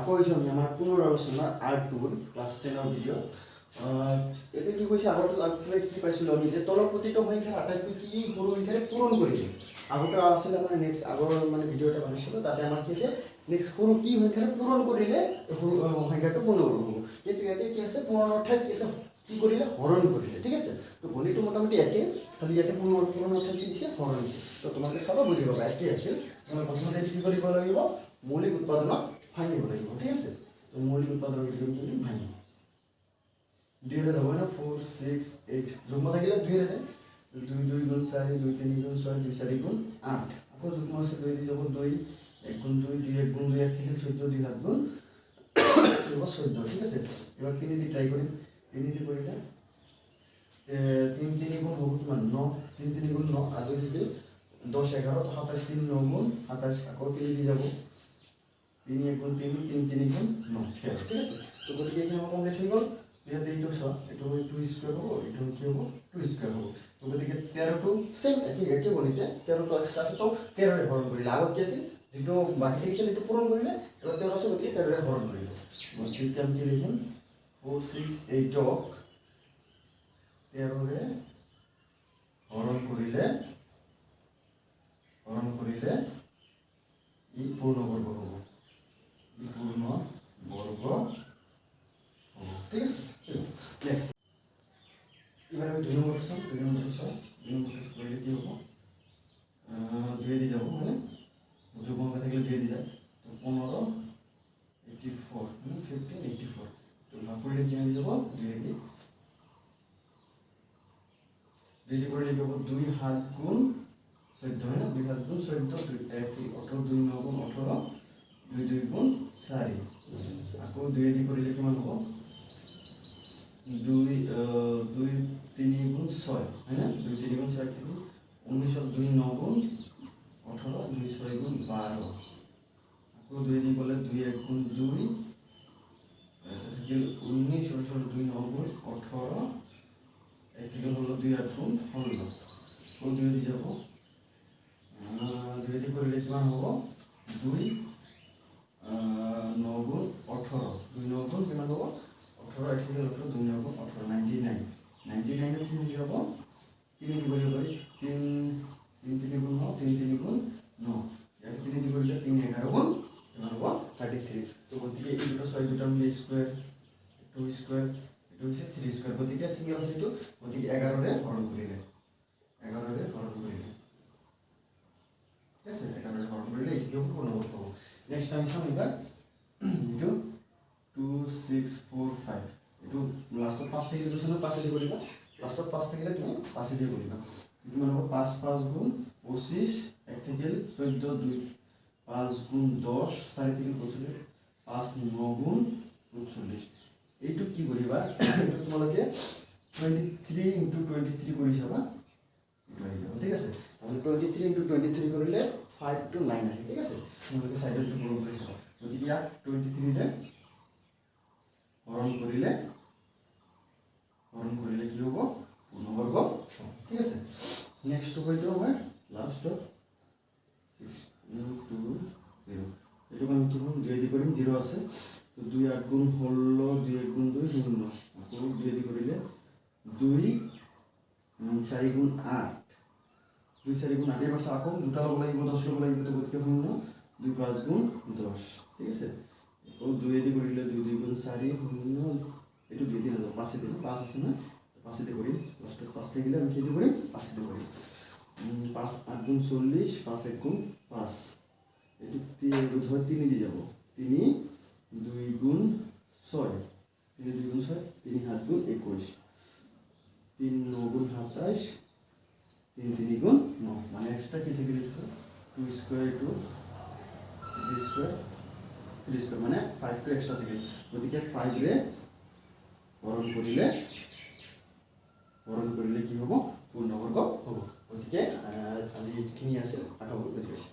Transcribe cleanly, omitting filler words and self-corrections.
আকৌ হৈছে আমি আমাৰ পুনৰ আলোচনাৰ R2 ক্লাছ 10 ভিডিঅ'। এতিয়া কি কৈছে আগতে কি পাইছিলোঁ আমি যে তলৰ প্ৰতিটো সংখ্যাৰ আটাইতকৈ কি সৰু সংখ্যাৰে পূৰণ কৰি দিম। আগতে আছিলে আমাৰ নেক্সট আগৰ মানে ভিডিঅ' এটা বনাইছিলোঁ, তাতে আমাৰ কি আছে নেক্সট সৰু কি সংখ্যাৰে পূৰণ কৰিলে সৰু সংখ্যাটো পূৰ্ণ হ'ব। কিন্তু ইয়াতে কি আছে পূৰণৰ ঠাইত কি আছে কি কৰিলে হৰণ কৰিলে, ঠিক আছে। তো গণিতটো মোটামুটি একে, খালি ইয়াতে পূৰণৰ ঠাইত কি দিছে হৰণ দিছে। তো তোমালোকে চাব বুজি পাবা একে আছিল। তোমাৰ প্ৰথমতে কি কৰিব লাগিব মৌলিক উৎপাদনক ভাঙিব লাগিব, ঠিক আছে। তো মৌলিক উৎপাদনৰ কি ভাঙিব 2 ৰে যাব না 4 6 8 যুগ্ম থাকিলে 2 ৰে যায় 2 2 গুণ 4 2 3 গুণ 6 2 4 গুণ 8 আকৌ যুগ্ম আছে 2 দি যাব 2 1 গুণ 2 2 1 গুণ 2 1 থেকে 14 2 7 গুণ 14, ঠিক আছে। এবার 3 দি ট্রাই করি 3 দি করিলে 3 3 গুণ হবে কিমান 9 3 3 গুণ 9 আর 2 থেকে 10 11 তো 27 3 9 গুণ 27 আকৌ 3 দি যাব 3 1 গুণ 3 3 3 গুণ 9 13, ঠিক আছে। তো গতিকে এখানে আমার কমপ্লিট হয়ে গেল। ইয়াতে এইটো সব এটা হবে 2 স্কয়ার হবে, এটা কি হবে 2 স্কয়ার হবে। তো গতিকে 13 টু সেম একই গণিতে 13 টু এক্সট্রা আছে তো 13 রে হরণ করিলে আগত কি আছিল যেটো বাকি থাকিছিল এটো পূরণ করিলে এবার 13 আছে গতিকে 13 রে হরণ করিলে গতিকে আমি কি লিখিম 4 6 8 ক 13 রে হরণ করিলে ই পূর্ণবর্গ হবে, ই পূর্ণবর্গ হবে, ঠিক আছে। নেক্সট এবার আমি 2 নম্বর প্রশ্ন করলে কি হবো 2 দিয়ে যাব মানে যোগ অঙ্ক থাকলে 2 দিয়ে যায়। তো 15 84 মানে 15 84 তো ভাগ করলে কি হয়ে যাব 2 দিয়ে করলে কি হবে 2 হাত গুণ 14 হয় না 2 হাত গুণ 14 2 18 2 9 গুণ 18 2 2 গুণ 4 আকৌ 2 দিয়ে করলে কিমান হ'ব 2 2 3 গুণ 6 है ना 2 3 গুণ 6 থেকে 19 2 9 গুণ 18 2 6 গুণ 12 আকৌ 2 দিয়ে করলে 2 1 গুণ 2 এটা থেকে 19 16 2 9 গুণ 18 এই থেকে হলো 2 8 গুণ 16 ও 2 দিয়ে যাব 2 দিয়ে করলে কিমান হ'ব 2 9 গুণ 18 2 9 গুণ কিমান হ'ব 18 এক থেকে 18 2 9 গুণ 18 99 99 কি হয়ে যাব 3 দিয়ে করলে পারি 3 3 3 গুণ 9 3 3 গুণ 9 এক 3 দিয়ে করলে 3 11 গুণ কিমান হ'ব 33। তো গতিকে এই দুটো 6 দুটো মিলে স্কয়ার 2 স্কয়ার এটা হচ্ছে 3 স্কয়ার গতিকে সিঙ্গেল আছে এটা গতিকে 11 রে হরণ করিলে 11 রে হরণ করিলে, ঠিক আছে 11 রে হরণ করিলে এই কি পূর্ণবর্গ হবে। নেক্সট আমি সামনে এটা 2 6 4 5 এটা লাস্ট 5 থেকে যদি শুনো 5 দিয়ে করিবা লাস্ট 5 থেকে তুমি 5 দিয়ে করিবা তুমি মানে 5 5 গুণ 25 1 থেকে 14 2 5 গুণ 10 4 থেকে 25 5 9 গুণ 39 এইটো কি করিবা এটা তোমালকে 23 * 23 কৰি চাবা এটা হৈ যাব, ঠিক আছে। তাহলে 23 * 23 কৰিলে 5 to 9 আহে, ঠিক আছে। তোমালকে সাইডত তো পুৰো কৰি চাবা গতিকে 23 রে হরণ করিলে কি হবো পূর্ণবর্গ, ঠিক আছে। নেক্সট হইতো আমার লাস্ট 6 2 0 এটা আমি কি করব 2 দিয়ে করিম 0 আছে তো 2 8 গুণ হলো 2 1 গুণ 2 শূন্য আকৌ 2 দিয়ে করিলে 2 4 গুণ 8 2 4 গুণ 8 এবার আকৌ দুটা লব লাগিব 10 লব লাগিব তো গতিকে শূন্য 2 5 গুণ 10, ঠিক আছে। আকৌ 2 দিয়ে করিলে 2 2 গুণ 4 শূন্য এটু 2 দিয়ে দাও 5 দিয়ে 5 আছে না 5 দিয়ে করি লাস্ট 5 থেকে গেলে আমি কি দিয়ে করি 5 দিয়ে করি 5 8 গুণ 40 5 1 গুণ 5 এটু 3 দিয়ে যাব 3 2 গুণ 6 3 2 গুণ 6 3 হাত গুণ 21 3 9 গুণ 27 3 3 গুণ 9 মানে এক্সট্রা কি থেকে লিখব 2 স্কয়ার টু 3 স্কয়ার 3 স্কয়ার মানে 5 টু এক্সট্রা থেকে গতিকে 5 রে হরণ করিলে কি হবো পূর্ণবর্গ হবো। গতিকে আজি এইখিনি আছিল আশা কৰো বুজি পাইছে।